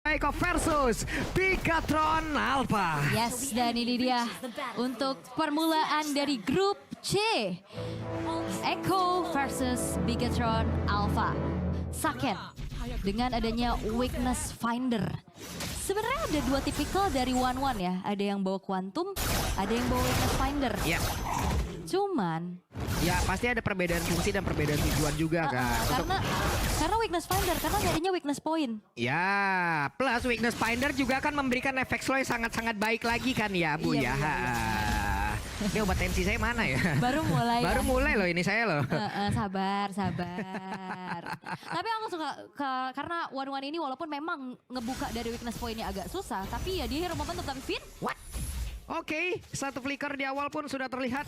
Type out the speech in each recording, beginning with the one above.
Eko versus Bigatron Alpha. Yes, dan ini dia untuk permulaan dari grup C. Echo versus Bigatron Alpha. Saket dengan adanya Weakness Finder. Sebenarnya ada dua tipikal dari One ya. Ada yang bawa Quantum, ada yang bawa Weakness Finder. Ya. Cuman Ya pasti ada perbedaan fungsi dan perbedaan tujuan juga kan. karena Weakness Finder, karena jadinya Weakness Point. Ya, plus Weakness Finder juga akan memberikan efek slow yang sangat-sangat baik lagi kan ya Bu Iya, ya. iya. Ini obat tensi saya mana ya? Baru mulai. Baru mulai loh ini saya loh. Sabar. Tapi aku suka karena One ini walaupun memang ngebuka dari weakness pointnya agak susah, tapi ya dia hero momentum. Tapi Finn, What? Oke, satu flicker di awal pun sudah terlihat.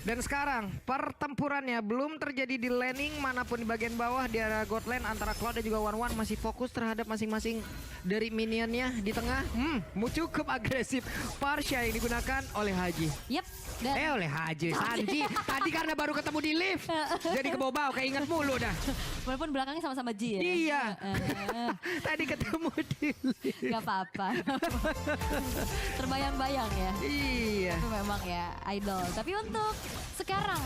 Dan sekarang pertempurannya belum terjadi di laning manapun di bagian bawah di area God Lane antara Cloud dan juga One masih fokus terhadap masing-masing dari minionnya di tengah. Cukup agresif. Parsha yang digunakan oleh Haji. yep. Dan Oleh Haji Sanji. Tadi karena baru ketemu di lift. Jadi kebawa-bawa keinget mulu dah. walaupun belakangnya sama-sama G ya. Iya. Tadi ketemu di lift. Gak apa-apa. Terbayang-bayang ya. Iya. Itu memang ya idol. Tapi untuk sekarang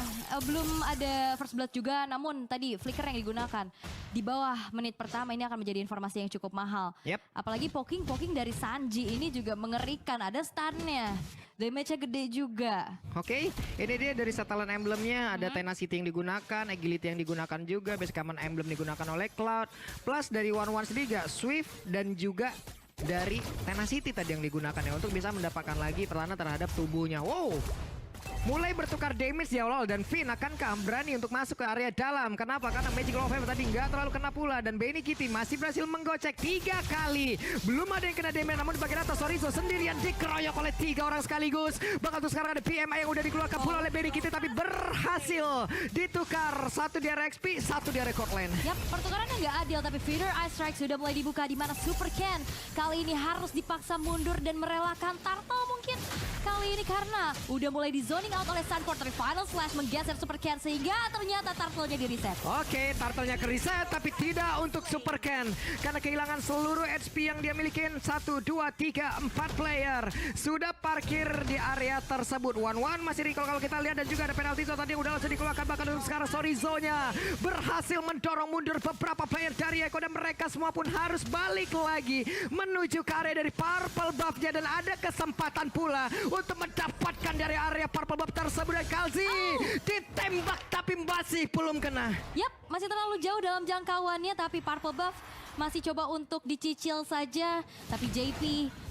belum ada first blood juga, namun tadi flicker yang digunakan di bawah menit pertama ini akan menjadi informasi yang cukup mahal. Yep. Apalagi poking dari Sanji ini juga mengerikan, ada stunnya. Damage-nya gede juga. Oke, ini dia dari setelan emblemnya. Ada Tenacity yang digunakan, Agility yang digunakan juga, Base Command Emblem digunakan oleh Cloud. Plus dari One sendiri juga Swift dan juga dari Tenacity tadi yang digunakan ya untuk bisa mendapatkan lagi perlawanan terhadap tubuhnya. Wow, mulai bertukar damage di awal dan Finn akankah berani untuk masuk ke area dalam? Kenapa? Karena Magical Wave tadi nggak terlalu kena pula dan Benny Kitty masih berhasil menggocek 3 kali. Belum ada yang kena damage, namun di bagian atas Sorizo sendirian dikeroyok oleh 3 orang sekaligus. Bahkan tuh sekarang ada PMI yang udah dikeluarkan pula oleh Benny Kitty tapi berhasil ditukar. Satu di area XP, satu di area Cortland. Yap, pertukarannya nggak adil, tapi Feeder Ice Strike sudah mulai dibuka di mana Super Ken kali ini harus dipaksa mundur dan merelakan Turtle mungkin kali ini karena udah mulai di zoning out oleh Sunport, tapi Final Slash menggeser Super Ken sehingga ternyata Turtle-nya di reset. Oke, Turtle-nya ke reset tapi tidak untuk Super Ken karena kehilangan seluruh HP yang dia miliki. 1, 2, 3, 4 player sudah parkir di area tersebut. One masih recall kalau kita lihat dan juga ada penalti zone tadi yang udah langsung dikeluarkan. Bahkan untuk sekarang Sorizo-nya berhasil mendorong mundur beberapa player dari Eko dan mereka semua pun harus balik lagi menuju ke area dari Purple Buff-nya dan ada kesempatan pula untuk mendapatkan dari area Purple Buff tersebut dan Kalzi ditembak tapi masih belum kena. Yap, masih terlalu jauh dalam jangkauannya, tapi Purple Buff masih coba untuk dicicil saja. Tapi JP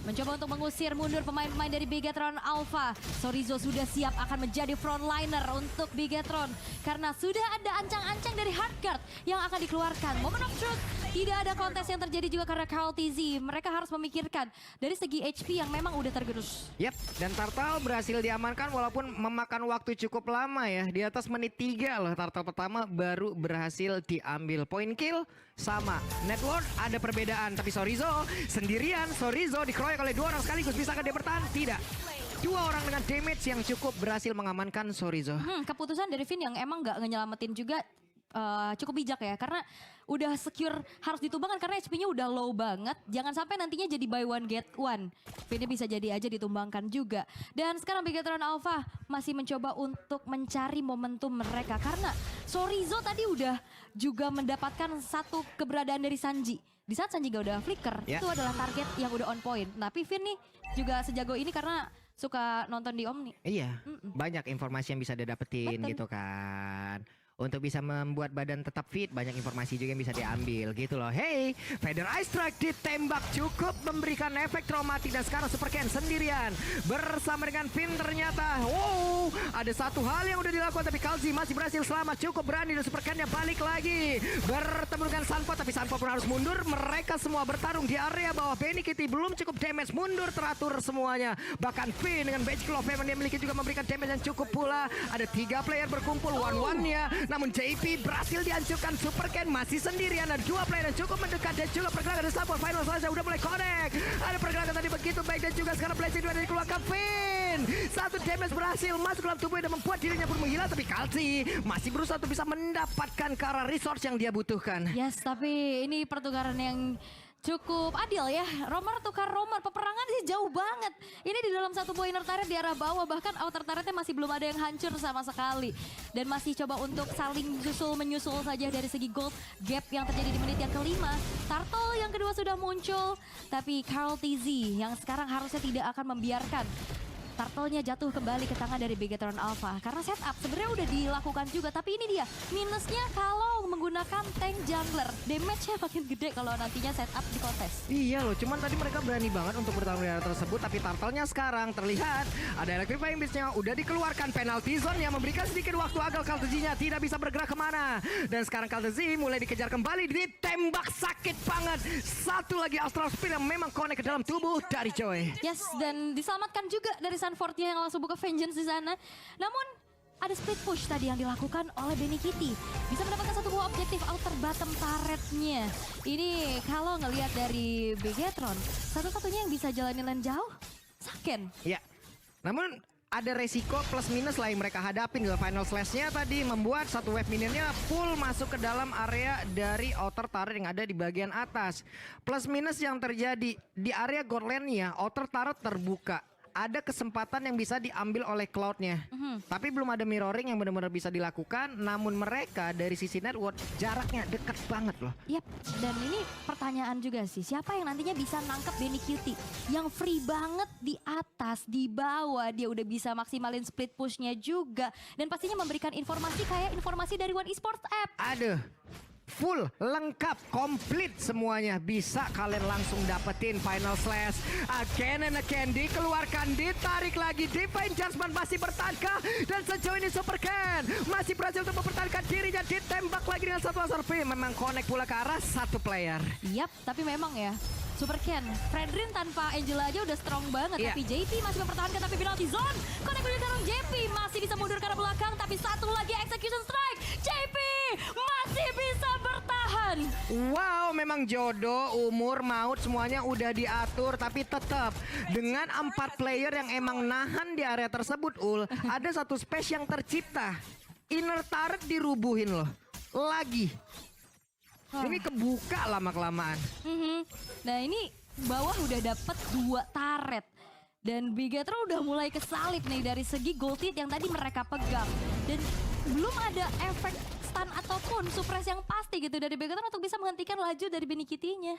mencoba untuk mengusir mundur pemain-pemain dari Bigatron Alpha. Sorizo sudah siap akan menjadi frontliner untuk Bigatron karena sudah ada ancang-ancang dari Hardguard yang akan dikeluarkan. Moment of Truth, tidak ada kontes yang terjadi juga karena Carl TZ. Mereka harus memikirkan dari segi HP yang memang udah tergerus. Yap, dan Turtle berhasil diamankan walaupun memakan waktu cukup lama ya. Di atas menit 3 loh Turtle pertama baru berhasil diambil. Point kill sama. Network ada perbedaan tapi Sorizo sendirian. Sorizo dikeroyok oleh 2 orang sekaligus. Bisakah dia bertahan? Tidak. 2 orang dengan damage yang cukup berhasil mengamankan Sorizo. Keputusan dari Finn yang emang nggak ngenyelamatin juga cukup bijak ya, karena udah secure harus ditumbangkan karena HP-nya udah low banget. Jangan sampai nantinya jadi buy one get one. Finn bisa jadi aja ditumbangkan juga. Dan sekarang Bigatron Alpha masih mencoba untuk mencari momentum mereka karena Sorizo tadi udah juga mendapatkan satu keberadaan dari Sanji. Di saat Sanji gak udah flicker, itu adalah target yang udah on point. Tapi Finn nih juga sejago ini karena suka nonton di Omni. Iya, banyak informasi yang bisa dia dapetin gitu kan. Untuk bisa membuat badan tetap fit, banyak informasi juga yang bisa diambil gitu loh. Hey, Feather Ice Strike ditembak cukup memberikan efek traumatik dan sekarang Super Ken sendirian bersama dengan Finn ternyata. Wow, ada satu hal yang udah dilakukan tapi Kalzi masih berhasil selamat, cukup berani dan Super Ken-nya balik lagi bertemu dengan Sunpot tapi Sunpot pun harus mundur. Mereka semua bertarung di area bawah. Benny Kitty belum cukup damage, mundur teratur semuanya. Bahkan Finn dengan Magical Wave yang dia miliki juga memberikan damage yang cukup pula. Ada 3 player berkumpul, one-one-nya. Namun JP berhasil dihancurkan. Super Ken masih sendirian. Ada 2 player yang cukup mendekat dan juga pergerakan dari Sunpot. Final Slash udah mulai connect. Ada pergerakan tadi begitu baik dan juga sekarang Blazing juga dari keluarkan Finn. 1 damage berhasil masuk dalam tubuhnya dan membuat dirinya pun menghilang. Tapi Kalzi masih berusaha untuk bisa mendapatkan ke arah resource yang dia butuhkan. Yes, tapi ini pertukaran yang Cukup adil ya, Romer tukar Romer, peperangan sih jauh banget. Ini di dalam satu buah inner turret di arah bawah, bahkan outer turretnya masih belum ada yang hancur sama sekali. Dan masih coba untuk saling menyusul saja dari segi gold gap yang terjadi di menit yang kelima. Turtle yang kedua sudah muncul, tapi Karl TZ yang sekarang harusnya tidak akan membiarkan Turtle-nya jatuh kembali ke tangan dari Bigetron Alpha. Karena setup sebenarnya udah dilakukan juga. Tapi ini dia minusnya kalau menggunakan tank jungler. Damage-nya makin gede kalau nantinya setup di kontes. Iya loh, cuman tadi mereka berani banget untuk bertarung di area tersebut. Tapi Turtle-nya sekarang terlihat ada Electrifying Beast-nya udah dikeluarkan. Penalty zone yang memberikan sedikit waktu agar Kaltezi-nya tidak bisa bergerak kemana. Dan sekarang Kaltezi mulai dikejar kembali. Ditembak sakit banget. Satu lagi Astral Spear yang memang connect ke dalam tubuh dari Joy. Yes, dan diselamatkan juga dari Sunford yang langsung buka Vengeance di sana. Namun ada split push tadi yang dilakukan oleh Benny Kitty. Bisa mendapatkan satu buah objektif outer bottom turretnya. Ini kalau ngelihat dari Bigetron, satu-satunya yang bisa jalanin lane jauh, Saken. Ya, namun ada resiko plus minus lah yang mereka hadapin. Di final slash-nya tadi membuat satu wave minionnya full masuk ke dalam area dari outer turret yang ada di bagian atas. Plus minus yang terjadi di area gold lane-nya, outer turret terbuka. Ada kesempatan yang bisa diambil oleh Cloud-nya. Tapi belum ada mirroring yang benar-benar bisa dilakukan. Namun mereka dari sisi network jaraknya dekat banget loh. Yap, dan ini pertanyaan juga sih. Siapa yang nantinya bisa nangkep Benny Kitty? Yang free banget di atas, di bawah. Dia udah bisa maksimalin split push-nya juga. Dan pastinya memberikan informasi kayak informasi dari One Esports App. Aduh. Full, lengkap, komplit semuanya. Bisa kalian langsung dapetin final slash. Again and again dikeluarkan, ditarik lagi. Divine Judgment masih bertahankah? Dan sejauh ini Super Ken masih berhasil untuk mempertahankan dirinya. Ditembak lagi dengan satu laser beam. Memang connect pula ke arah satu player. Yap, tapi memang ya. Super Ken, Fredrin tanpa Angela aja udah strong banget. Yeah. Tapi JP masih mempertahankan, tapi penalty zone. Connect udah sekarang JP masih bisa mundur ke arah belakang. Tapi satu lagi execution strike. JP masih bisa bertahan. Wow, memang jodoh, umur, maut semuanya udah diatur. Tapi tetap dengan 4 player yang emang nahan di area tersebut, ada satu space yang tercipta. Inner turret dirubuhin loh. Lagi. Ini kebuka lama-kelamaan. Nah ini bawah udah dapet 2 turret. Dan Bigetron udah mulai kesalip nih dari segi gold hit yang tadi mereka pegang. Dan belum ada efek stun ataupun suppress yang pasti gitu dari Bigetron untuk bisa menghentikan laju dari Benny Kitty-nya.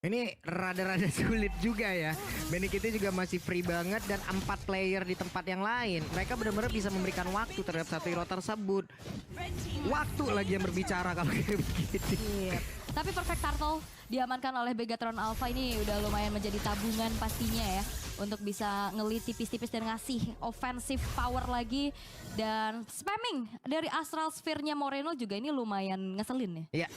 Ini rada-rada sulit juga ya. Benny Kitty juga masih free banget dan 4 player di tempat yang lain. Mereka benar-benar bisa memberikan waktu terhadap satu hero tersebut. Waktu lagi yang berbicara kalau kayak begitu. Iya. Tapi Perfect Turtle diamankan oleh Bigetron Alpha ini udah lumayan menjadi tabungan pastinya ya. Untuk bisa ngelit tipis-tipis dan ngasih offensive power lagi. Dan spamming dari Astral Sphere-nya Moreno juga ini lumayan ngeselin ya. Iya.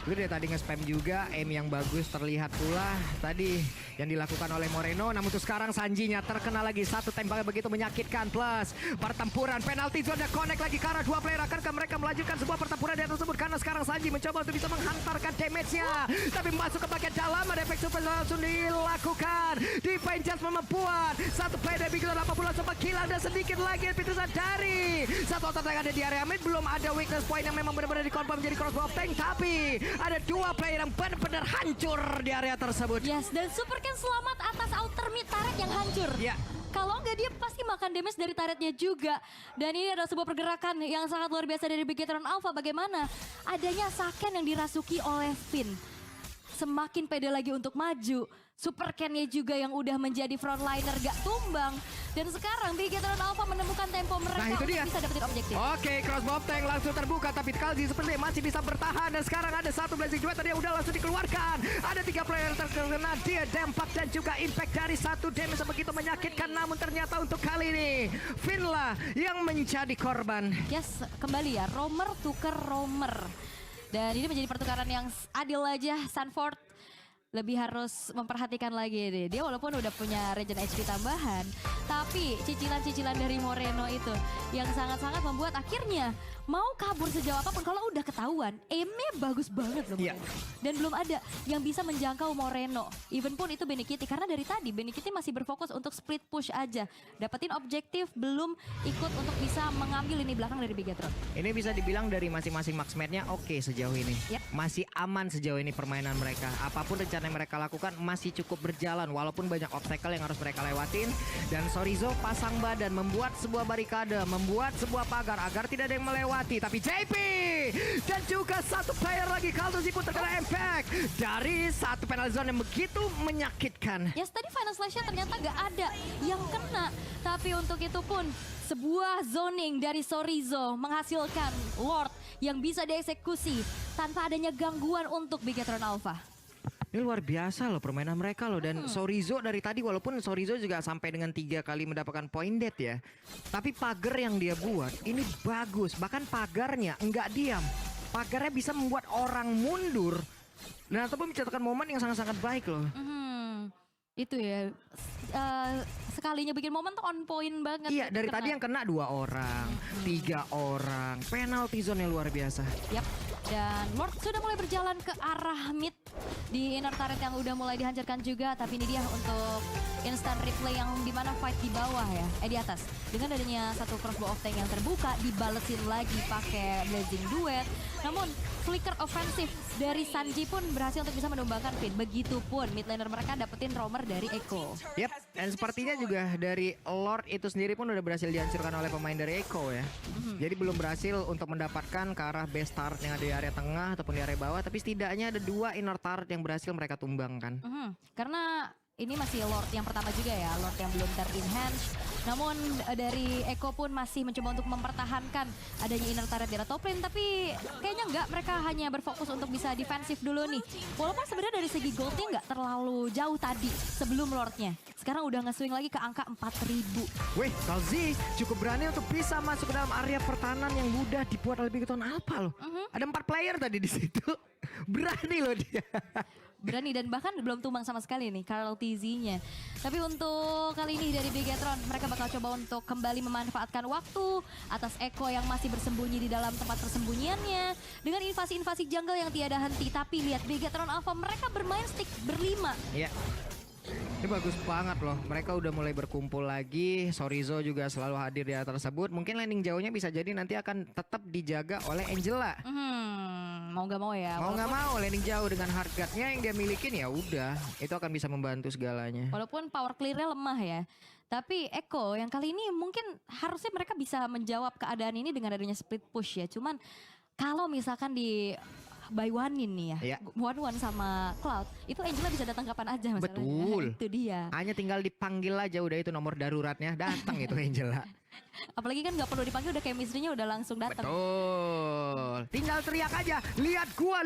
Itu dia tadi nge-spam juga, aim yang bagus terlihat pula tadi yang dilakukan oleh Moreno. Namun tuh sekarang Sanji-nya terkena lagi satu tembaknya begitu menyakitkan. Plus pertempuran penalti zone connect lagi karena 2 player. Akankah mereka melanjutkan sebuah pertempuran di atas tersebut? Karena sekarang Sanji mencoba untuk bisa menghantarkan damage-nya. Tapi masuk ke bagian dalam, ada efek super langsung dilakukan. Divine Just membuat satu player dari Bigetron 80 langsung menghilang. Dan sedikit lagi Peterson dari satu otot yang ada di area mid. Belum ada weakness point yang memang benar-benar dikonfirm menjadi crossbow of tank. Tapi ada 2 player yang benar-benar hancur di area tersebut. Yes, dan Super Ken selamat atas outer mid turret yang hancur. Ya. Kalau enggak dia pasti makan damage dari turretnya juga. Dan ini adalah sebuah pergerakan yang sangat luar biasa dari Bigetron Alpha. Bagaimana adanya Saken yang dirasuki oleh Finn. Semakin pede lagi untuk maju. Super Ken-nya juga yang udah menjadi frontliner gak tumbang. Dan sekarang Bigetron Alpha menemukan tempo mereka itu untuk dia. bisa dapetin objektif. Oke, crossbow tank langsung terbuka. Tapi Kalji seperti masih bisa bertahan. Dan sekarang ada satu blazing duet tadi yang udah langsung dikeluarkan. Ada 3 player terkena dia dampak dan juga impact dari satu damage yang begitu menyakitkan. Namun ternyata untuk kali ini Finn lah yang menjadi korban. Yes, kembali ya, Romer tuker Romer. Dan ini menjadi pertukaran yang adil aja. Sanford lebih harus memperhatikan lagi deh. Dia walaupun udah punya regen HP tambahan, tapi cicilan-cicilan dari Moreno itu yang sangat-sangat membuat akhirnya mau kabur sejauh apapun kalau udah ketahuan, aimnya bagus banget loh Iya. Moreno. Dan belum ada yang bisa menjangkau Moreno. Even pun itu Benikiti, karena dari tadi Benikiti masih berfokus untuk split push aja. Dapetin objektif, belum ikut untuk bisa mengambil lini belakang dari Bigetron. Ini bisa dibilang dari masing-masing marksman-nya oke sejauh ini. Yap. Masih aman sejauh ini permainan mereka. Apapun rencana yang mereka lakukan masih cukup berjalan walaupun banyak obstacle yang harus mereka lewatin. Dan Sorizo pasang badan, membuat sebuah barikade, membuat sebuah pagar agar tidak ada yang melewati. Tapi JP dan juga satu player lagi Kaltuzi pun terkena impact dari satu penalty zone yang begitu menyakitkan. Yes, tadi final slash-nya ternyata gak ada yang kena. Tapi untuk itu pun sebuah zoning dari Sorizo menghasilkan Lord yang bisa dieksekusi tanpa adanya gangguan untuk Bigetron Alpha. Ini luar biasa loh permainan mereka loh. Dan Sorizo dari tadi walaupun Sorizo juga sampai dengan 3 kali mendapatkan point dead ya. Tapi pagar yang dia buat ini bagus. Bahkan pagarnya enggak diam. Pagarnya bisa membuat orang mundur. Dan ataupun mencetakkan momen yang sangat-sangat baik loh. Itu ya, sekalinya bikin momen tuh on point banget. Iya dari tadi yang kena 2 orang, 3 orang. Penalty zone yang luar biasa. Yap. Dan Lord sudah mulai berjalan ke arah mid di inner turret yang udah mulai dihancurkan juga. Tapi ini dia untuk instant replay yang dimana fight di bawah ya, di atas. Dengan adanya satu crossbow of tank yang terbuka, dibalesin lagi pakai blazing duet. Namun flicker offensive dari Sanji pun berhasil untuk bisa menumbangkan Finn. Begitupun mid laner mereka dapetin roamer dari Echo. Yap, dan sepertinya juga dari Lord itu sendiri pun udah berhasil dihancurkan oleh pemain dari Echo ya. Jadi belum berhasil untuk mendapatkan ke arah base turret yang ada di area tengah ataupun di area bawah. Tapi setidaknya ada 2 inner turret yang berhasil mereka tumbangkan. Karena ini masih Lord yang pertama juga ya, Lord yang belum ter-enhance. Namun dari Echo pun masih mencoba untuk mempertahankan adanya inner turret di top lane. Tapi kayaknya enggak, mereka hanya berfokus untuk bisa defensif dulu nih. Walaupun sebenarnya dari segi goldnya enggak terlalu jauh tadi sebelum Lordnya. Sekarang udah nge-swing lagi ke angka 4.000. Wih, Kalzi cukup berani untuk bisa masuk ke dalam area pertahanan yang mudah dibuat oleh Bigetron Alpha loh. Ada 4 player tadi di situ. Berani loh dia. Berani dan bahkan belum tumbang sama sekali nih Karl TZ-nya. Tapi untuk kali ini dari Bigetron, mereka bakal coba untuk kembali memanfaatkan waktu atas Echo yang masih bersembunyi di dalam tempat persembunyiannya dengan invasi-invasi jungle yang tiada henti. Tapi lihat Bigetron Alpha, mereka bermain stick berlima. Iya. Ini bagus banget loh. Mereka udah mulai berkumpul lagi. Sorizo juga selalu hadir di area tersebut. Mungkin landing jauhnya bisa jadi nanti akan tetap dijaga oleh Angela. Mau gak mau ya. Mau nggak mau landing jauh dengan hard guard-nya yang dia milikin ya udah. Itu akan bisa membantu segalanya. Walaupun power clear-nya lemah ya. Tapi Echo yang kali ini mungkin harusnya mereka bisa menjawab keadaan ini dengan adanya split push ya. Cuman kalau misalkan di by one-in nih ya, Iya. one-one sama Cloud, itu Angela bisa datang kapan aja masalahnya. Betul. Itu dia. Hanya tinggal dipanggil aja udah itu nomor daruratnya. Datang itu Angela. Apalagi kan nggak perlu dipanggil, udah chemistry-nya udah langsung datang. Betul. Tinggal teriak aja, lihat gua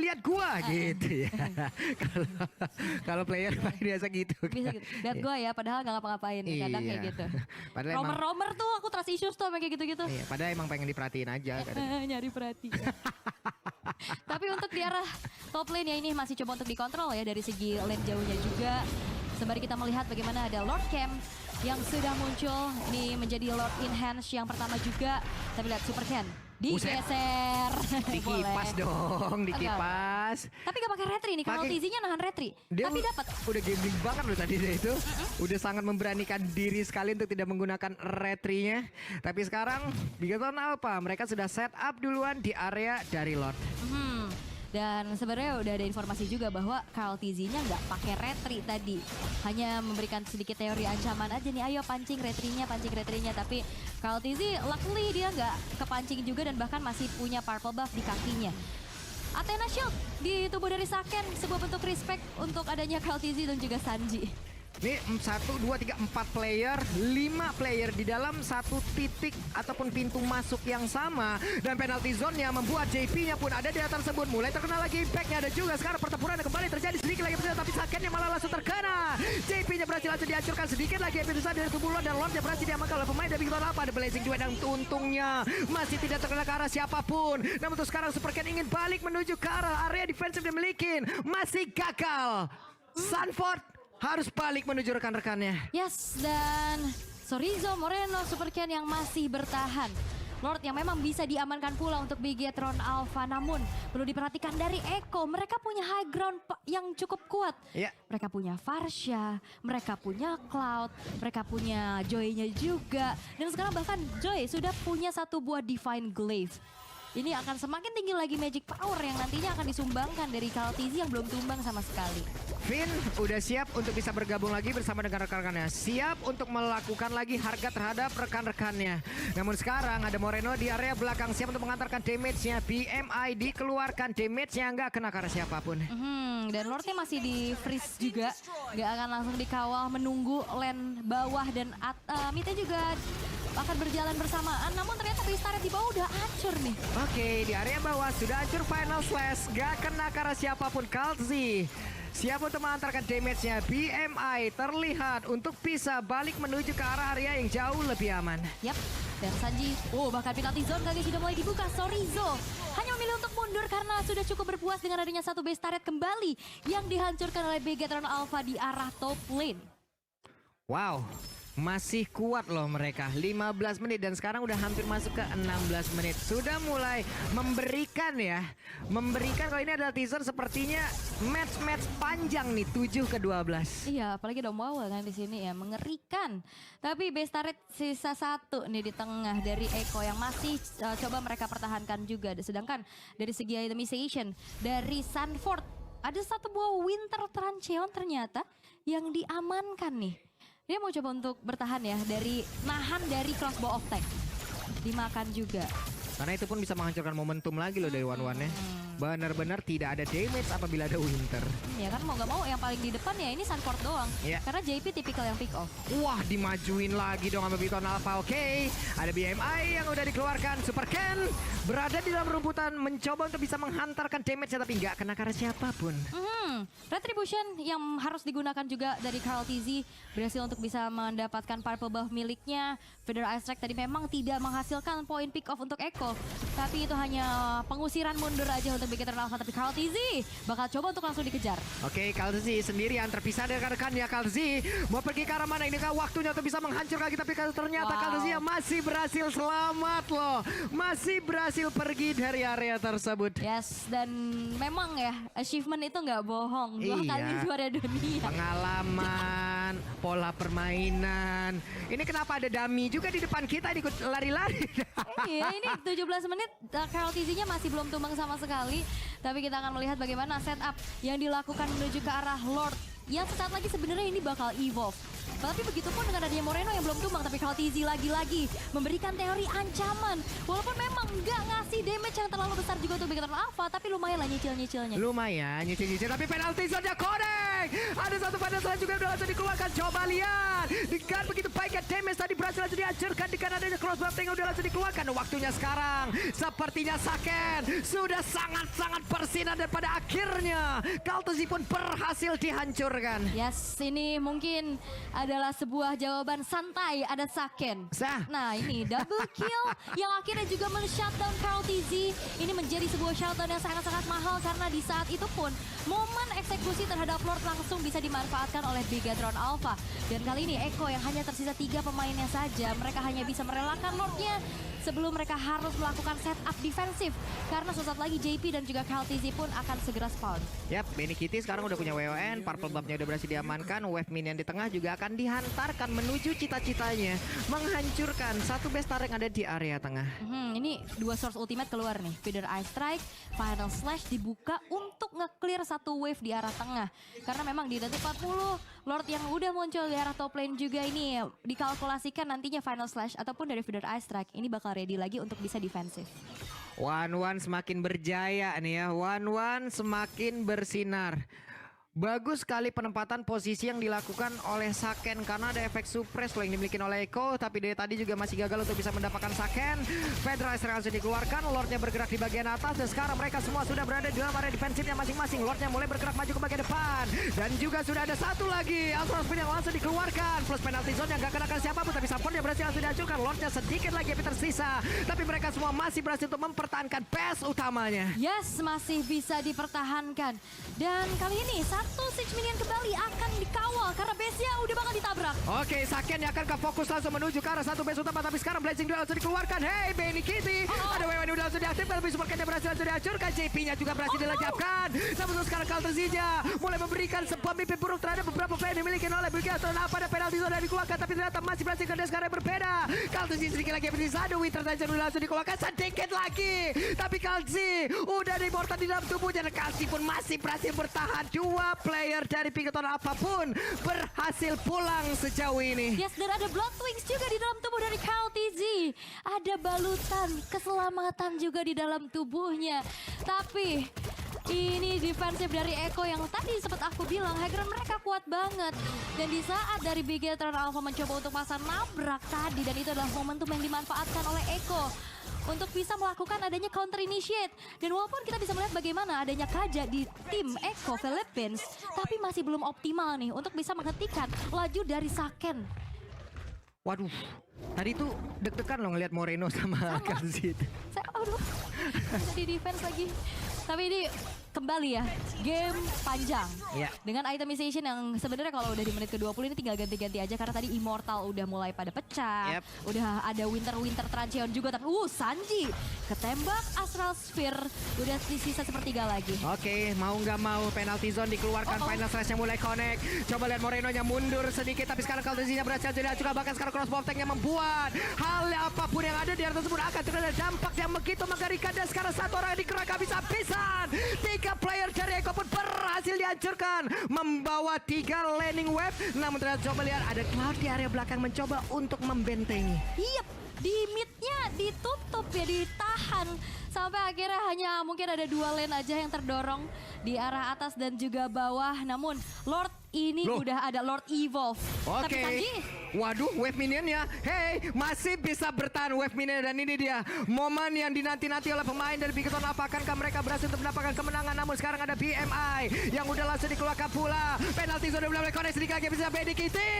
gitu ya. Kalau player biasa gitu. Bisa gitu. Lihat gue ya, padahal nggak ngapa-ngapain. Kadang kayak Iya. gitu. Padahal emang, Romer tuh aku trust issues tuh sama kayak gitu-gitu. iya, padahal emang pengen diperhatiin aja. Kadang. Nyari perhatian. Tapi untuk di arah top lane ya ini masih coba untuk dikontrol ya dari segi lane jauhnya juga. Sembari kita melihat bagaimana ada Lord Camp yang sudah muncul. Ini menjadi Lord Enhance yang pertama juga. Tapi lihat Super Ken digeser. Dikipas Boleh. dong, dikipas. Tapi gak pakai retri nih, kalau Pakai- TZ-nya nahan retri. Dia Tapi dapat. udah gambling banget loh tadi dia itu. Udah sangat memberanikan diri sekali untuk tidak menggunakan retrinya. Tapi sekarang Bigetron Alpha mereka sudah set up duluan di area dari Lord. Dan sebenarnya udah ada informasi juga bahwa Karl TZ-nya nggak pakai retri tadi. Hanya memberikan sedikit teori ancaman aja nih, ayo pancing retrinya. Tapi Karl TZ luckily dia nggak kepancing juga dan bahkan masih punya purple buff di kakinya. Athena Shield di tubuh dari Saken, sebuah bentuk respect untuk adanya Karl TZ dan juga Sanji. Ini 1, 2, 3, 4 player, 5 player di dalam satu titik ataupun pintu masuk yang sama. Dan penalty zone-nya membuat JP-nya pun ada di atas tersebut. Mulai terkena lagi impact-nya, ada juga sekarang pertempuran yang kembali terjadi sedikit lagi. Tapi Saken-nya malah langsung terkena. JP-nya berhasil langsung dihancurkan sedikit lagi. Episode dari tubuh Lord dan Lord-nya berhasil diamankan oleh pemain dari Bigetron Alpha. Ada blazing duet dan untungnya masih tidak terkena ke arah siapapun. Namun untuk sekarang Super Ken ingin balik menuju ke arah area defensif dia milikin. Masih gagal. Sanford harus balik menuju rekan-rekannya. Yes, dan Sorizo, Moreno, Super Ken yang masih bertahan. Lord yang memang bisa diamankan pula untuk Bigetron Alpha. Namun perlu diperhatikan dari Eko, mereka punya high ground yang cukup kuat. Ya. Mereka punya Farsha, mereka punya Cloud, mereka punya Joy-nya juga. Dan sekarang bahkan Joy sudah punya satu buah Divine Glaive. Ini akan semakin tinggi lagi magic power yang nantinya akan disumbangkan dari Kaltizi yang belum tumbang sama sekali. Finn udah siap untuk bisa bergabung lagi bersama dengan rekan-rekannya. Siap untuk melakukan lagi harga terhadap rekan-rekannya. Namun sekarang ada Moreno di area belakang siap untuk mengantarkan damage-nya. BMI dikeluarkan, damage-nya nggak kena karena siapapun. Dan Lordnya masih di freeze juga. Nggak akan langsung dikawal, menunggu lane bawah dan midnya juga akan berjalan bersamaan. Namun ternyata Beastars di bawah udah hancur nih. Oke, di area bawah sudah hancur Final Slash. Gak kena karena siapapun. Kaltzy siap untuk mengantarkan damage-nya. BMI terlihat untuk bisa balik menuju ke arah area yang jauh lebih aman. Yap, dan Sanji, bahkan penalty zone kali sudah mulai dibuka. Sorizo hanya memilih untuk mundur karena sudah cukup berpuas dengan adanya satu base turret kembali yang dihancurkan oleh Bigetron Alpha di arah top lane. Wow, masih kuat loh mereka. 15 menit dan sekarang udah hampir masuk ke 16 menit. Sudah mulai memberikan ya. Memberikan, kalau ini adalah teaser sepertinya match-match panjang nih, 7-12. Iya, apalagi udah mau kan di sini ya, mengerikan. Tapi base turret sisa satu nih di tengah dari Eko yang masih coba mereka pertahankan juga. Sedangkan dari segi itemization dari Sanford ada satu buah Winter Trancheon ternyata yang diamankan nih. Dia mau coba untuk bertahan ya, dari nahan dari crossbow of tank. Dimakan juga. Karena itu pun bisa menghancurkan momentum lagi loh dari one-one-nya. Benar-benar tidak ada damage apabila ada Winter. Ya kan mau gak mau yang paling di depan ya ini Sanford doang. Karena JP tipikal yang pick off. Wah, dimajuin lagi dong sama Bigetron Alpha. Oke, ada BMI yang udah dikeluarkan. Super Ken berada di dalam rumputan mencoba untuk bisa menghantarkan damage-nya tapi nggak kena karena siapapun. Retribution yang harus digunakan juga dari Kaltizi berhasil untuk bisa mendapatkan purple buff miliknya. Federal Ice Strike tadi memang tidak menghasilkan poin pick off untuk Eko. Tapi itu hanya pengusiran mundur aja untuk Bigetron Alpha. Tapi Kaltizi bakal coba untuk langsung dikejar. Oke, Kaltzy sendirian terpisah dari rekan-rekannya. Kaltzy mau pergi ke arah mana? Ini kan waktunya untuk bisa menghancurkan lagi. Tapi ternyata Kaltzy masih berhasil selamat loh. Masih berhasil pergi dari area tersebut. Yes, dan memang ya achievement itu nggak bohong. 2 kali juara dunia. Pengalaman, pola permainan. Ini kenapa ada dummy juga di depan kita ikut lari-lari. Iya, ini 17 menit Kaltizi-nya masih belum tumbang sama sekali. Tapi kita akan melihat bagaimana setup yang dilakukan menuju ke arah Lord. Yang sesaat lagi sebenarnya ini bakal evolve. Tapi begitupun dengan adanya Moreno yang belum tumbang. Tapi Kaltizi lagi-lagi memberikan teori ancaman. Walaupun memang nggak ngasih damage yang terlalu besar juga untuk Bigetron Alpha. Tapi lumayan lah nyicil-nyicilnya. Lumayan nyicil-nyicil. Tapi penalti zone-nya Connect. Ada satu penalti zone juga udah langsung dikeluarkan. Coba lihat. Dengan begitu baiknya damage tadi berhasil langsung dihancurkan. Dengan adanya crossbow yang udah langsung dikeluarkan. Waktunya sekarang. Sepertinya Saken sudah sangat-sangat bersinar. Dan pada akhirnya Kaltzy pun berhasil dihancurkan. Yes, ini mungkin adalah sebuah jawaban santai, ada Saken. Nah ini double kill yang akhirnya juga men-shutdown Kaltizi. Ini menjadi sebuah shutdown yang sangat-sangat mahal karena di saat itu pun momen eksekusi terhadap Lord langsung bisa dimanfaatkan oleh Bigetron Alpha. Dan kali ini Eko yang hanya tersisa 3 pemainnya saja, mereka hanya bisa merelakan Lordnya sebelum mereka harus melakukan setup defensif. Karena sesaat lagi JP dan juga Kaltizi pun akan segera spawn. Yap, Benny Kitty sekarang udah punya WON, purple buff-nya udah berhasil diamankan, wave minion di tengah juga akan dihantarkan menuju cita-citanya, menghancurkan satu base turret yang ada di area tengah. Ini 2 source ultimate keluar nih, Feather Ice Strike, Final Slash dibuka untuk nge-clear satu wave di arah tengah. Karena memang di detik 40, Lord yang udah muncul di arah top lane juga ini dikalkulasikan nantinya Final Slash ataupun dari Feather Ice Strike ini bakal ready lagi untuk bisa defensif. One-one semakin berjaya nih ya, one-one semakin bersinar. Bagus sekali penempatan posisi yang dilakukan oleh Saken karena ada efek suppress loh yang dimiliki oleh Eko, tapi dari tadi juga masih gagal untuk bisa mendapatkan Saken. Federalizer langsung dikeluarkan, Lordnya bergerak di bagian atas dan sekarang mereka semua sudah berada di dalam area defensifnya masing-masing. Lordnya mulai bergerak maju ke bagian depan dan juga sudah ada satu lagi Ultra Spin yang langsung dikeluarkan plus penalty zone yang gak kenakan siapapun, tapi Sanford yang berhasil langsung dihancurkan. Lordnya sedikit lagi yang tersisa, tapi mereka semua masih berhasil untuk mempertahankan base utamanya. Yes, masih bisa dipertahankan dan kali ini satu siege minion kembali akan dikawal karena base-nya udah bakal ditabrak. Oke, Saken yang akan ke fokus langsung menuju ke arah satu base utama, tapi sekarang Blazing Duel langsung dikeluarkan. Hey, Benny Kitty. Ada Wewan udah langsung diaktifkan, tapi Super Cat berhasil langsung dihancurkan. JP-nya juga berhasil dilenyapkan. Namun sekarang Kaltezija mulai memberikan sebuah mimpi buruk terhadap beberapa player yang dimiliki oleh Bigatron Alpha. Ada penalti zone yang dikeluarkan, tapi ternyata masih berhasil ke sekarang yang berbeda. Kaltezija sedikit lagi berdiri satu, Winter Tension udah langsung dikeluarkan sedikit lagi. Tapi Kalzi udah dimortal di dalam tubuhnya, dan Kalzi pun masih berhasil bertahan. Dua player dari Bigatron Alpha pun berhasil pulang sejauh ini. Yes, dan ada Blood Wings juga di dalam tubuh dari KLTZ. Ada balutan keselamatan juga di dalam tubuhnya. Tapi ini defensif dari Eko yang tadi sempat aku bilang, Hagran mereka kuat banget. Dan di saat dari Bigatron Alpha mencoba untuk pasang nabrak tadi, dan itu adalah momentum yang dimanfaatkan oleh Eko untuk bisa melakukan adanya counter initiate. Dan walaupun kita bisa melihat bagaimana adanya Kaja di tim Eko Philippines, tapi masih belum optimal nih untuk bisa menghentikan laju dari Saken. Waduh, tadi tuh deg-degan loh ngeliat Moreno sama Kalzi. Aduh, bisa di defense lagi. Tapi ini kembali ya, game panjang. Iya. Dengan itemization yang sebenarnya kalau udah di menit ke-20 ini tinggal ganti-ganti aja. Karena tadi Immortal udah mulai pada pecah. Yep. Udah ada Winter Trancheon juga. Tapi Sanji ketembak Astral Sphere. Udah sisa sepertiga lagi. Oke, mau nggak mau penalty zone dikeluarkan. Final slash-nya mulai connect. Coba lihat Moreno-nya mundur sedikit, tapi sekarang Kaltezija berhasil jadi juga, bahkan sekarang crossbow tank yang membuat hal apapun yang ada di atas tersebut akan terkena dampak yang begitu mengerikan. Dan sekarang satu orang yang dikerahkan habis-habisan. 3 player dari Eko pun berhasil dihancurkan, membawa 3 landing wave. Namun ternyata coba lihat ada Cloud di area belakang mencoba untuk membentengi. Yep, di mid-nya ditutup ya, ditahan. Sampai akhirnya hanya mungkin ada 2 lane aja yang terdorong di arah atas dan juga bawah. Namun Lord ini udah ada Lord Evolve. Tapi Oke. Sanji, Waduh, wave minionnya. Hey, masih bisa bertahan wave minion, dan ini dia momen yang dinanti-nanti oleh pemain dari Bigatron Alpha. Akankah mereka berhasil untuk mendapatkan kemenangan? Namun sekarang ada BMI yang udah langsung dikeluarkan pula. Penalti sudah mulai connect sedikit lagi bisa Benny Kitty.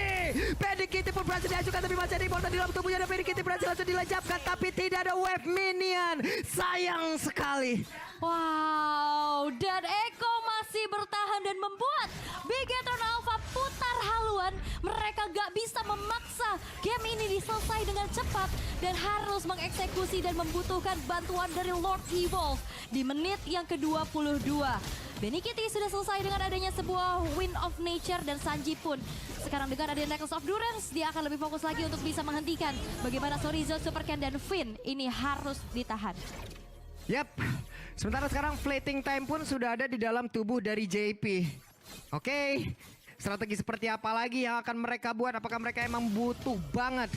Benny Kitty pun berhasil diajukan, tapi masih ada immortal di dalam tubuhnya, dan Benny Kitty berhasil langsung dilenyapkan, tapi tidak ada wave minion. Sayang sekali. wow, dan Eko masih bertahan dan membuat Bigatron Alpha putar haluan. Mereka gak bisa memaksa game ini diselesai dengan cepat dan harus mengeksekusi dan membutuhkan bantuan dari Lord Evolve di menit yang ke-22. Benny Kitty sudah selesai dengan adanya sebuah Wind of Nature, dan Sanji pun sekarang dengan adanya Necklace of Durance, dia akan lebih fokus lagi untuk bisa menghentikan bagaimana Sorizo, Supercan, dan Finn ini harus ditahan. Yap, sementara sekarang fleeting time pun sudah ada di dalam tubuh dari JP. Oke, strategi seperti apa lagi yang akan mereka buat? Apakah mereka emang butuh banget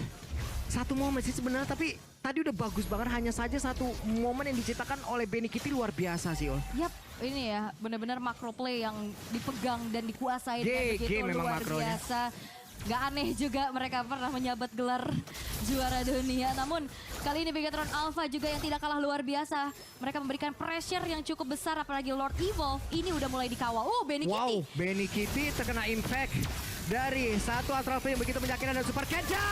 satu momen sih sebenarnya, tapi tadi udah bagus banget. Hanya saja satu momen yang diciptakan oleh Benny Kitty luar biasa sih, Ol. Yap, ini ya benar-benar makro play yang dipegang dan dikuasai dengan begitu memang luar makronya. biasa. Gak aneh juga mereka pernah menyabat gelar juara dunia. Namun kali ini Bigatron Alpha juga yang tidak kalah luar biasa. Mereka memberikan pressure yang cukup besar, apalagi Lord Evolve ini udah mulai dikawal. Benny Kitty. Wow, Benny Kitty terkena impact dari satu Astral Flame yang begitu menyakitkan, dan Super Keja.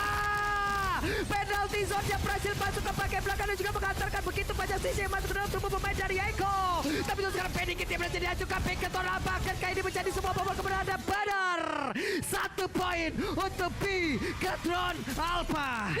Penalty zone yang berhasil masuk ke bagian belakang dan juga mengantarkan begitu banyak sisi yang masuk ke dalam tubuh pemain dari Eko. Tapi itu sekarang Benny Kitty berhasil diajukan Bigatron Alpha. Akankah ini menjadi sebuah momen kemenangan? Benar, 1 poin untuk Bigatron Alpha.